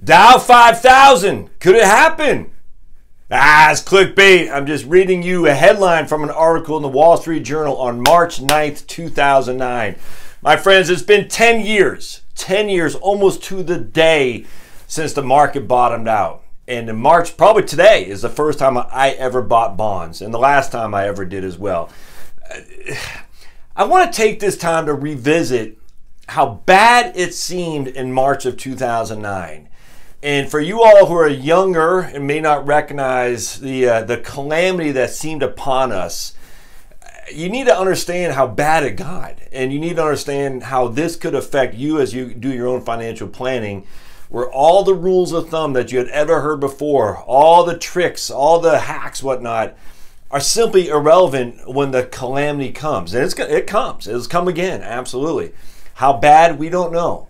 Dow 5,000. Could it happen? It's clickbait. I'm just reading you a headline from an article in the Wall Street Journal on March 9th, 2009. My friends, it's been 10 years, almost to the day since the market bottomed out. And in March, probably today, is the first time I ever bought bonds, and the last time I ever did as well. I want to take this time to revisit how bad it seemed in March of 2009. And for you all who are younger and may not recognize the calamity that seemed upon us, you need to understand how bad it got. And you need to understand how this could affect you as you do your own financial planning, where all the rules of thumb that you had ever heard before, all the tricks, all the hacks, whatnot, are simply irrelevant when the calamity comes. And it comes. It'll come again, absolutely. How bad, we don't know.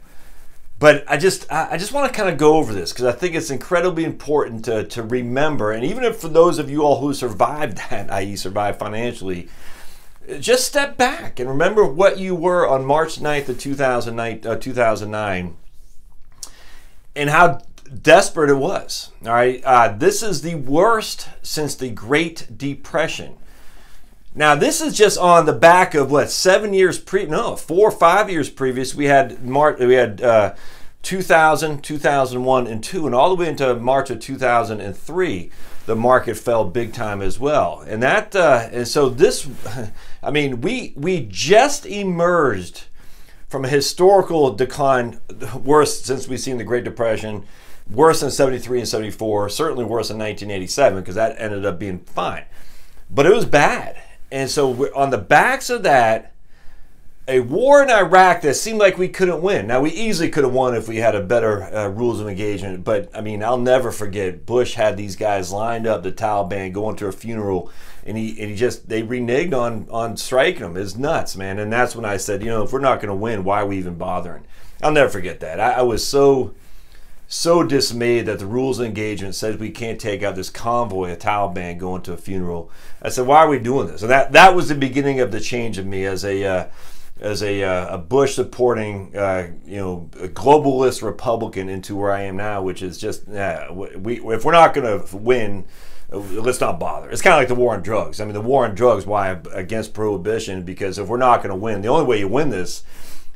But I just want to kind of go over this because I think it's incredibly important to remember. And even if for those of you all who survived that, i.e. survived financially, just step back and remember what you were on March 9th of 2009 and how desperate it was. All right, this is the worst since the Great Depression. Now, this is just on the back of what, 4 or 5 years previous. We had 2000, 2001, and 2, and all the way into March of 2003, the market fell big time as well. And that, and so this, I mean, we just emerged from a historical decline, worse since we've seen the Great Depression, worse than 73 and 74, certainly worse than 1987, because that ended up being fine. But it was bad. And so on the backs of that, a war in Iraq that seemed like we couldn't win. Now, we easily could have won if we had a better rules of engagement. But, I mean, I'll never forget, Bush had these guys lined up, the Taliban, going to a funeral. And they reneged on striking them. It's nuts, man. And that's when I said, you know, if we're not going to win, why are we even bothering? I'll never forget that. I was so dismayed that the rules of engagement said we can't take out this convoy of Taliban going to a funeral. I said, why are we doing this? And that was the beginning of the change of me as a Bush supporting, a globalist Republican into where I am now, which is just, if we're not going to win, let's not bother. It's kind of like the war on drugs. I mean, the war on drugs, why I'm against prohibition, because if we're not going to win, the only way you win this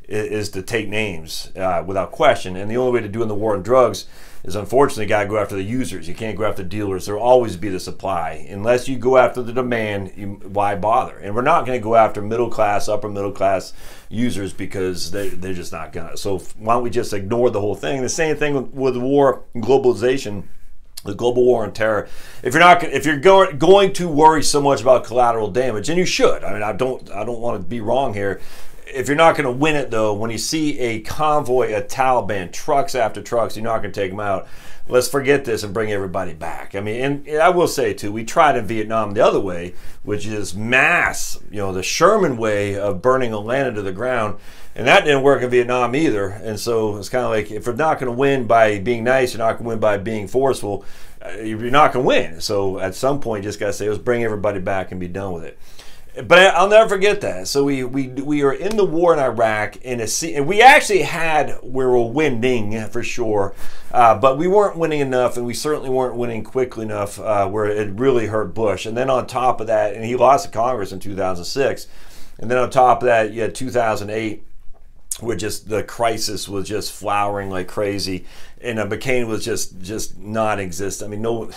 is to take names without question. And the only way to do in the war on drugs is, unfortunately, you got to go after the users. You can't go after dealers. There will always be the supply. Unless you go after the demand, why bother? And we're not going to go after middle class, upper middle class users because they're just not going to. So why don't we just ignore the whole thing? The same thing with war, globalization, the global war on terror. If you're going to worry so much about collateral damage, and you should. I mean, I don't want to be wrong here. If you're not going to win it, though, when you see a convoy of Taliban, trucks after trucks, you're not going to take them out. Let's forget this and bring everybody back. I mean, and I will say, too, we tried in Vietnam the other way, which is mass, the Sherman way of burning Atlanta to the ground. And that didn't work in Vietnam either. And so it's kind of like, if you're not going to win by being nice, you're not going to win by being forceful, you're not going to win. So at some point, you just got to say, let's bring everybody back and be done with it. But I'll never forget that. So we were in the war in Iraq, and we actually we were winning for sure, but we weren't winning enough, and we certainly weren't winning quickly enough where it really hurt Bush. And then on top of that, and he lost to Congress in 2006, and then on top of that, you had 2008, where just the crisis was just flowering like crazy, and McCain was just non-existent. I mean,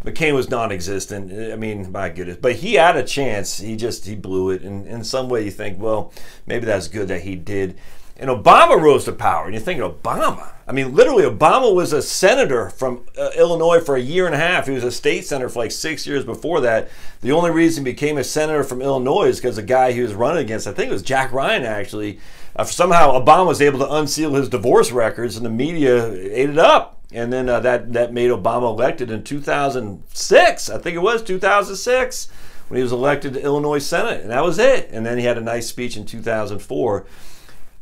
McCain was non-existent. I mean, my goodness. But he had a chance. He blew it. And in some way you think, well, maybe that's good that he did. And Obama rose to power. And you're thinking, Obama? I mean, literally, Obama was a senator from Illinois for a year and a half. He was a state senator for like 6 years before that. The only reason he became a senator from Illinois is because the guy he was running against, I think it was Jack Ryan, actually, somehow Obama was able to unseal his divorce records, and the media ate it up. And then that made Obama elected in 2006. I think it was 2006 when he was elected to Illinois Senate. And that was it. And then he had a nice speech in 2004.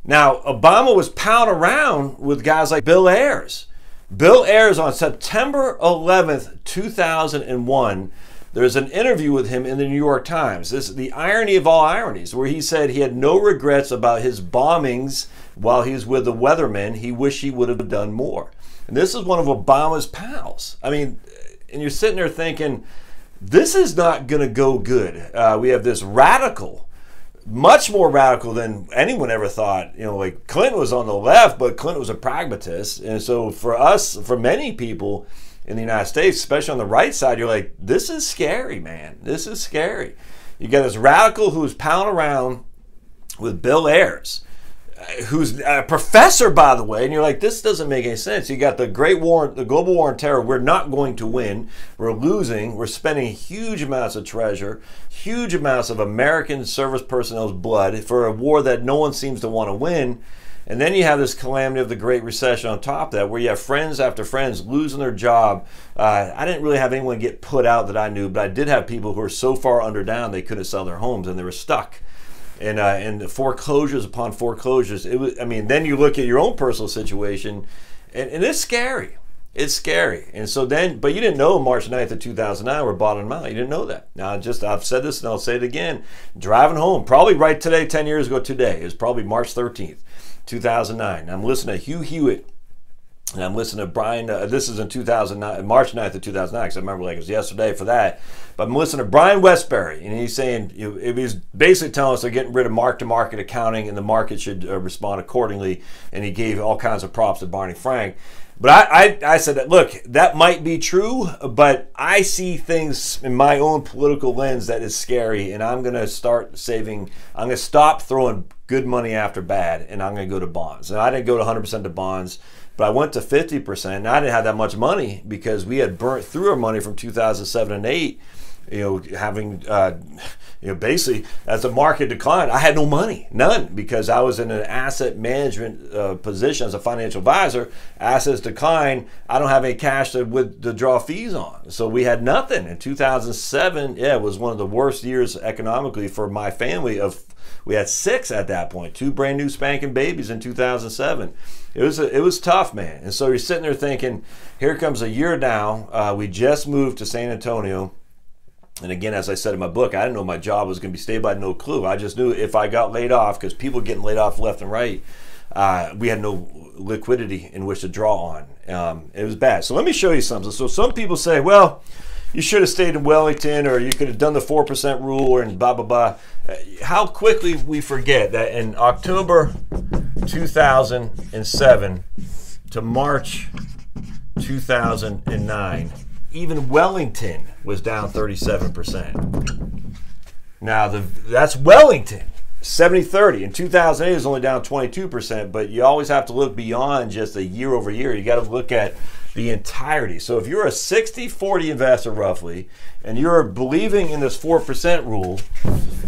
Now, Obama was pounding around with guys like Bill Ayers. Bill Ayers on September 11th, 2001, there's an interview with him in the New York Times. This is the irony of all ironies, where he said he had no regrets about his bombings while he was with the weathermen, he wished he would have done more. And this is one of Obama's pals. I mean, and you're sitting there thinking, this is not going to go good. We have this radical, much more radical than anyone ever thought. You know, like Clinton was on the left, but Clinton was a pragmatist. And so for us, for many people in the United States, especially on the right side, you're like, this is scary, man. This is scary. You got this radical who's pounding around with Bill Ayers, who's a professor, by the way, and you're like, this doesn't make any sense. You got the Great War, the global war on terror. We're not going to win. We're losing. We're spending huge amounts of treasure, huge amounts of American service personnel's blood for a war that no one seems to want to win. And then you have this calamity of the Great Recession on top of that, where you have friends after friends losing their job. I didn't really have anyone get put out that I knew, but I did have people who were so far underdown they couldn't sell their homes and they were stuck. And the foreclosures upon foreclosures. It was. I mean, then you look at your own personal situation, and it's scary. It's scary. And so then, but you didn't know March 9th of 2009 we're bottoming out. You didn't know that. Now, I've said this and I'll say it again. Driving home, probably right today, 10 years ago today, it was probably March 13th, 2009. I'm listening to Hugh Hewitt. And I'm listening to Brian, this is in 2009, March 9th of 2009, because I remember like it was yesterday for that. But I'm listening to Brian Westbury, and he's saying, he's basically telling us they're getting rid of mark-to-market accounting, and the market should respond accordingly. And he gave all kinds of props to Barney Frank. But I said that, look, that might be true, but I see things in my own political lens that is scary, and I'm going to start saving. I'm going to stop throwing good money after bad, and I'm going to go to bonds. And I didn't go to 100% to bonds. But I went to 50%, and I didn't have that much money because we had burnt through our money from 2007 and 8. You know, having basically as the market declined, I had no money, none, because I was in an asset management position as a financial advisor. Assets decline, I don't have any cash to draw fees on, so we had nothing. In 2007, yeah, it was one of the worst years economically for my family. We had 6 at that point, 2 brand new spanking babies in 2007. It was tough, man. And so you're sitting there thinking, here comes a year now. We just moved to San Antonio. And again, as I said in my book, I didn't know my job was going to be stable. I had no clue. I just knew if I got laid off, because people were getting laid off left and right, we had no liquidity in which to draw on. It was bad. So let me show you something. So some people say, well, you should have stayed in Wellington, or you could have done the 4% rule, and blah, blah, blah. How quickly we forget that in October 2007 to March 2009, even Wellington was down 37%. Now, that's Wellington, 70-30. In 2008, it was only down 22%, but you always have to look beyond just a year over year. You got to look at the entirety. So if you're a 60-40 investor roughly, and you're believing in this 4% rule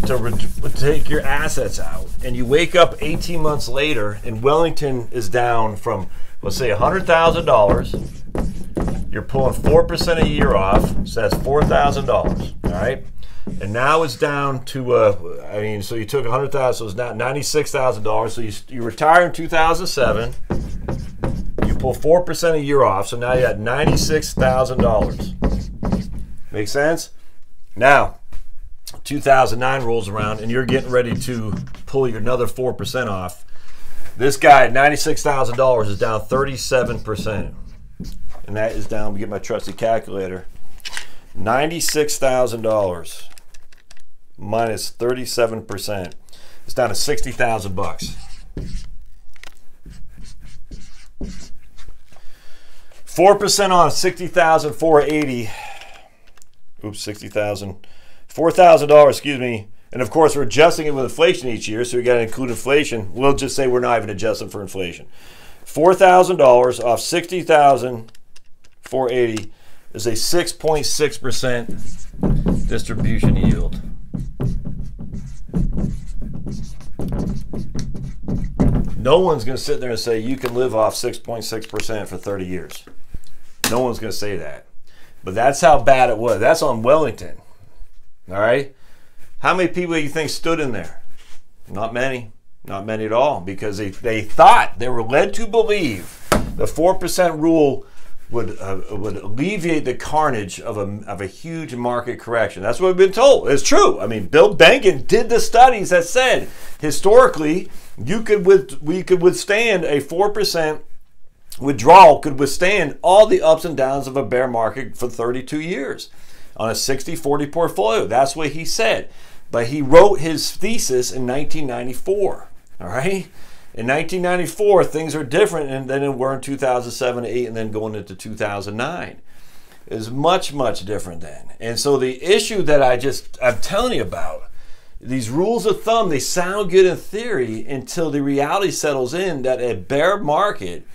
to take your assets out, and you wake up 18 months later and Wellington is down from, let's say, $100,000, you're pulling 4% a year off, so that's $4,000, all right? And now it's down to, so you took $100,000, so it's now $96,000. So you retire in 2007, you pull 4% a year off, so now you got $96,000. Make sense? Now, 2009 rolls around, and you're getting ready to pull your another 4% off. This guy at $96,000 is down 37%. And that is down, we get my trusty calculator, $96,000 minus 37%. It's down to $60,000. 4% on 60,480. Oops, 60,000. $4,000, excuse me. And of course, we're adjusting it with inflation each year, so we got to include inflation. We'll just say we're not even adjusting for inflation. $4,000 off 60,480 is a 6.6% distribution yield. No one's going to sit there and say you can live off 6.6% for 30 years. No one's going to say that. But that's how bad it was. That's on Wellington. All right? How many people do you think stood in there? Not many. Not many at all, because they thought, they were led to believe the 4% rule would alleviate the carnage of a huge market correction. That's what we've been told. It's true. I mean, Bill Bengen did the studies that said historically we could withstand a 4% withdrawal, could withstand all the ups and downs of a bear market for 32 years on a 60-40 portfolio. That's what he said. But he wrote his thesis in 1994. All right. In 1994, things are different than they were in 2007, 8, and then going into 2009. It was much, much different then. And so the issue that I'm telling you about, these rules of thumb, they sound good in theory until the reality settles in that a bear market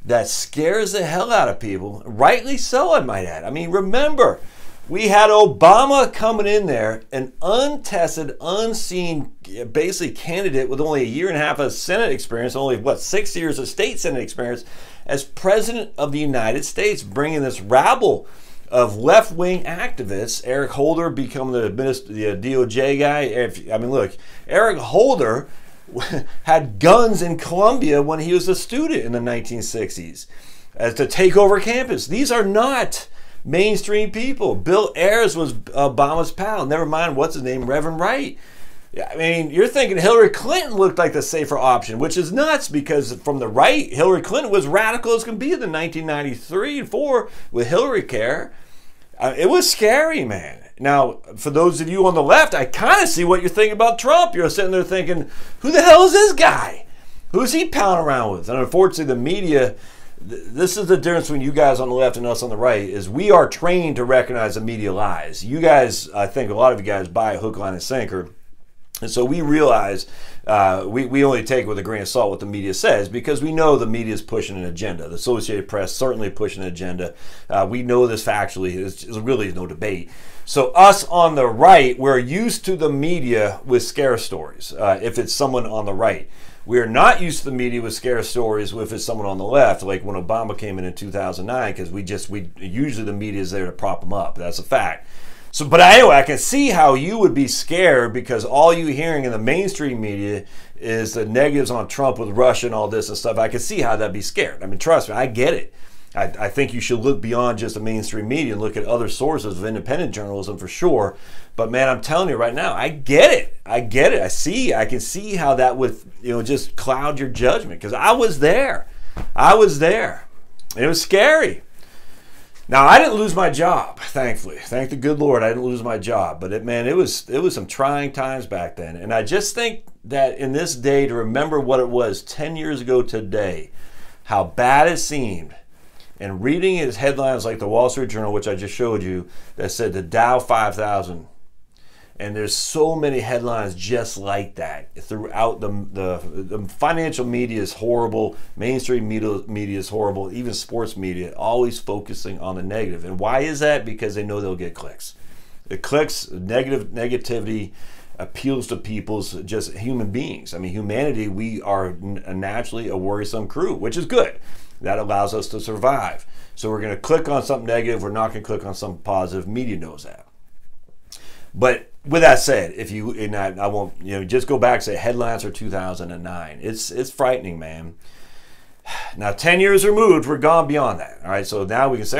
that scares the hell out of people, rightly so, I might add. I mean, remember, we had Obama coming in there, an untested, unseen, basically candidate with only a year and a half of Senate experience, only, 6 years of state Senate experience, as President of the United States, bringing this rabble of left-wing activists, Eric Holder becoming the DOJ guy. I mean, look, Eric Holder had guns in Colombia when he was a student in the 1960s as to take over campus. These are not mainstream people. Bill Ayers was Obama's pal. Never mind, what's his name? Reverend Wright. I mean, you're thinking Hillary Clinton looked like the safer option, which is nuts because from the right, Hillary Clinton was radical as can be in the 1993 and 4 with Hillary Care. It was scary, man. Now, for those of you on the left, I kind of see what you're thinking about Trump. You're sitting there thinking, who the hell is this guy? Who's he pounding around with? And unfortunately, the media, this is the difference between you guys on the left and us on the right, is we are trained to recognize the media lies. You guys, I think a lot of you guys buy a hook, line, and sinker. And so we realize we only take with a grain of salt what the media says because we know the media is pushing an agenda. The Associated Press certainly pushing an agenda. We know this factually. There's really no debate. So us on the right, we're used to the media with scare stories if it's someone on the right. We are not used to the media with scare stories if it's someone on the left, like when Obama came in 2009, because we usually the media is there to prop them up. That's a fact. So, but anyway, I can see how you would be scared because all you're hearing in the mainstream media is the negatives on Trump with Russia and all this and stuff. I can see how that'd be scared. I mean, trust me, I get it. I think you should look beyond just the mainstream media and look at other sources of independent journalism for sure. But man, I'm telling you right now, I get it. I get it. I can see how that would, just cloud your judgment because I was there. I was there. And it was scary. Now, I didn't lose my job, thankfully. Thank the good Lord, I didn't lose my job. But it was some trying times back then. And I just think that in this day, to remember what it was 10 years ago today, how bad it seemed, and reading his headlines like the Wall Street Journal, which I just showed you, that said the Dow 5,000. And there's so many headlines just like that throughout the financial media is horrible, mainstream media is horrible, even sports media, always focusing on the negative. And why is that? Because they know they'll get clicks. The clicks, negativity appeals to people's just human beings. I mean, humanity, we are naturally a worrisome crew, which is good. That allows us to survive. So we're going to click on something negative. We're not going to click on something positive. Media knows that. But with that said, if you, and I won't, just go back and say headlines are 2009. It's frightening, man. Now, 10 years removed, we're gone beyond that. All right, so now we can say,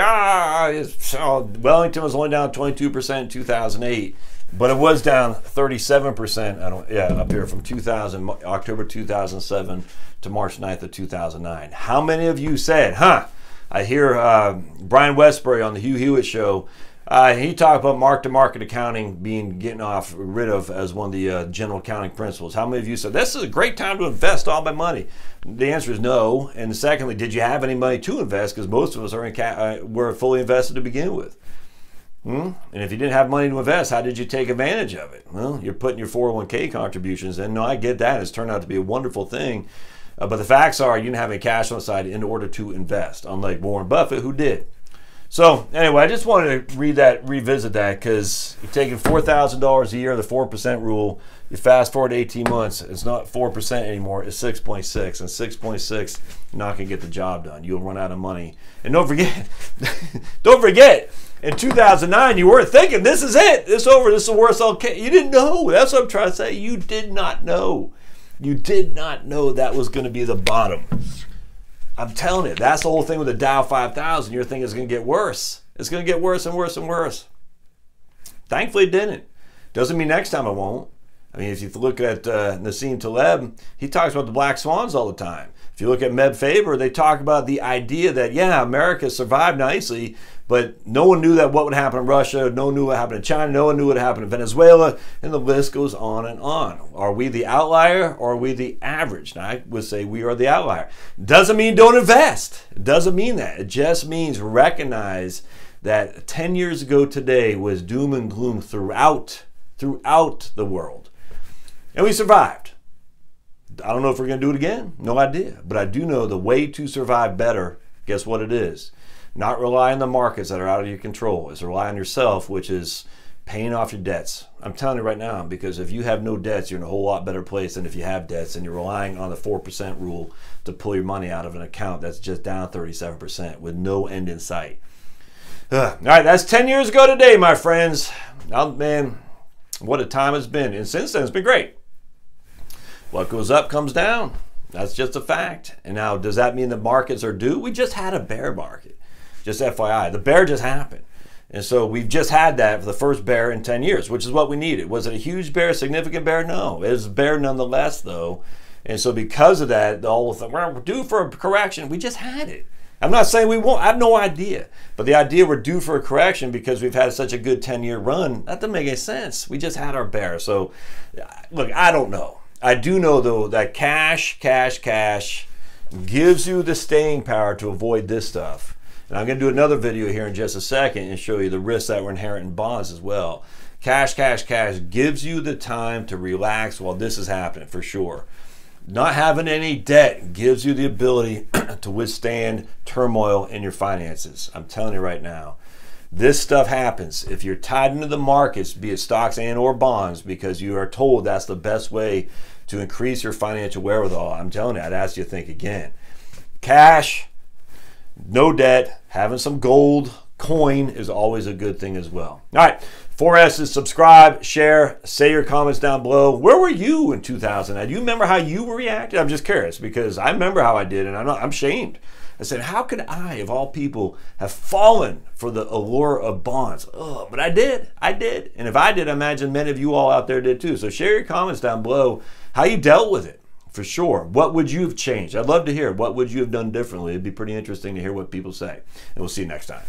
Wellington was only down 22% in 2008, but it was down 37%. Up here from October 2007 to March 9th of 2009. How many of you said, I hear Brian Westbury on the Hugh Hewitt show. He talked about mark-to-market accounting getting rid of as one of the general accounting principles. How many of you said, this is a great time to invest all my money? The answer is no. And secondly, did you have any money to invest? Because most of us were fully invested to begin with. And if you didn't have money to invest, how did you take advantage of it? Well, you're putting your 401k contributions in. No, I get that. It's turned out to be a wonderful thing. But the facts are you didn't have any cash on the side in order to invest, unlike Warren Buffett, who did. So anyway, I just wanted to revisit that because you're taking $4,000 a year, the 4% rule. You fast forward 18 months, it's not 4% anymore, it's 6.6. And 6.6, you're not going to get the job done. You'll run out of money. And don't forget, in 2009, you weren't thinking, this is it, this is over, this is the worst. Okay, you didn't know. That's what I'm trying to say. You did not know. You did not know that was going to be the bottom. I'm telling you, that's the whole thing with the Dow 5000. You're thinking it's going to get worse. It's going to get worse and worse and worse. Thankfully, it didn't. Doesn't mean next time it won't. I mean, if you look at Nassim Taleb, he talks about the black swans all the time. If you look at Meb Faber, they talk about the idea that, yeah, America survived nicely, but no one knew that what would happen in Russia, no one knew what happened in China, no one knew what happened in Venezuela, and the list goes on and on. Are we the outlier or are we the average? Now, I would say we are the outlier. Doesn't mean don't invest. It doesn't mean that. It just means recognize that 10 years ago today was doom and gloom throughout the world. And we survived. I don't know if we're going to do it again. No idea. But I do know the way to survive better, guess what it is? Not rely on the markets that are out of your control. It's rely on yourself, which is paying off your debts. I'm telling you right now, because if you have no debts, you're in a whole lot better place than if you have debts and you're relying on the 4% rule to pull your money out of an account that's just down 37% with no end in sight. All right, that's 10 years ago today, my friends. Oh, man, what a time it's been. And since then, it's been great. What goes up comes down. That's just a fact. And now, does that mean the markets are due? We just had a bear market. Just FYI, the bear just happened. And so we've just had that for the first bear in 10 years, which is what we needed. Was it a huge bear, significant bear? No. It was a bear nonetheless, though. And so because of that, the whole thing, we're due for a correction. We just had it. I'm not saying we won't. I have no idea. But the idea we're due for a correction because we've had such a good 10-year run, that doesn't make any sense. We just had our bear. So, look, I don't know. I do know, though, that cash gives you the staying power to avoid this stuff. And I'm going to do another video here in just a second and show you the risks that were inherent in bonds as well. Cash gives you the time to relax while this is happening, for sure. Not having any debt gives you the ability to withstand turmoil in your finances. I'm telling you right now. This stuff happens if you're tied into the markets, be it stocks and or bonds, because you are told that's the best way to increase your financial wherewithal. I'm telling you, I'd ask you to think again. Cash, no debt, having some gold, coin is always a good thing as well. All right, 4S is subscribe, share, say your comments down below. Where were you in 2000? Do you remember how you reacted? I'm just curious because I remember how I did, and I'm ashamed. I said, how could I, of all people, have fallen for the allure of bonds? Oh, but I did. And if I did, I imagine many of you all out there did too. So share your comments down below, how you dealt with it, for sure. What would you have changed? I'd love to hear. What would you have done differently? It'd be pretty interesting to hear what people say. And we'll see you next time.